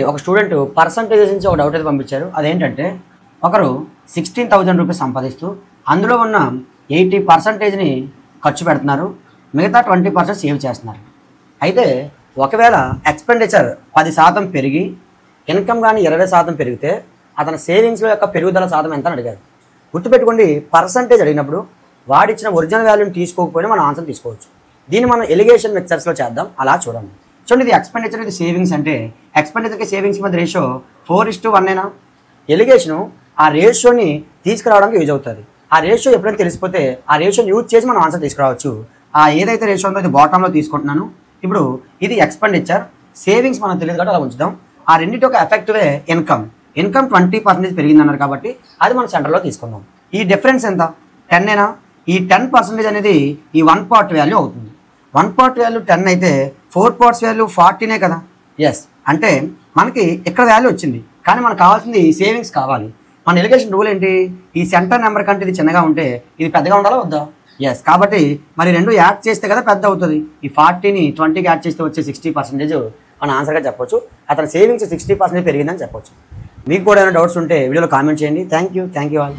ఒక student percentages నుంచి ఒక డౌట్ అయితే పంపించారు. అదేంటంటే ఒకరు 16,000 రూపీస్ సంపాదిస్తూ అందులో ఉన్న 80%ని ఖర్చు పెడుతున్నారు, మిగతా 20% సేవ్ చేస్తున్నారు. అయితే ఒకవేళ ఎక్స్పెండిచర్ 10% పెరిగి ఇన్కమ్ కానీ 20% పెరిగితే అతని సేవింగ్స్లో యొక్క పెరుగుదల శాతం ఎంత అని అడిగారు. గుర్తుపెట్టుకోండి, పర్సంటేజ్ అడిగినప్పుడు వాడిచ్చిన ఒరిజినల్ వాల్యూని తీసుకోకపోయినా మనం ఆన్సర్ తీసుకోవచ్చు. దీన్ని మనం ఎలిగేషన్ మిక్చర్స్లో చేద్దాం. అలా చూడండి. చూడండి, ఇది ఎక్స్పెండిచర్, ఇది సేవింగ్స్. అంటే ఎక్స్పెండిచర్కి సేవింగ్స్ మధ్య రేషియో 4:1 ఎలిగేషను ఆ రేషియోని తీసుకురావడానికి యూజ్ అవుతుంది. ఆ రేషియో ఎప్పుడైనా తెలిసిపోతే ఆ రేషియోని యూజ్ చేసి మనం ఆన్సర్ తీసుకురావచ్చు. ఏదైతే రేషియో ఉందో అది బాటంలో తీసుకుంటున్నాను. ఇప్పుడు ఇది ఎక్స్పెండిచర్, సేవింగ్స్ మనం తెలియదు కాబట్టి అలా ఉంచుదాం. ఆ రెండింటి ఒక ఎఫెక్టివే ఇన్కమ్. ఇన్కమ్ 20% పెరిగిందన్నారు కాబట్టి అది మనం సెంటర్లో తీసుకుందాం. ఈ డిఫరెన్స్ ఎంత? 10 ఈ 10% అనేది ఈ 1 పార్ట్ వాల్యూ అవుతుంది. 1 పార్ట్ వాల్యూ 10 అయితే 4 పార్ట్స్ వాల్యూ 40 కదా. ఎస్, అంటే మనకి ఇక్కడ వాల్యూ వచ్చింది, కానీ మనకు కావాల్సింది సేవింగ్స్ కావాలి. మన ఎలిగేషన్ రూల్ ఏంటి? ఈ సెంటర్ నెంబర్ కంటే ఇది చిన్నగా ఉంటే ఇది పెద్దగా ఉండాలా వద్దా? ఎస్, కాబట్టి మరి రెండు యాడ్ చేస్తే కదా పెద్ద అవుతుంది. ఈ 40ని 20కి యాడ్ చేస్తే వచ్చే 60% మన ఆన్సర్గా చెప్పొచ్చు. అతని సేవింగ్స్ 60% పెరిగిందని చెప్పొచ్చు. మీకు కూడా ఏమైనా డౌట్స్ ఉంటే వీడియోలో కామెంట్ చేయండి. Thank you all.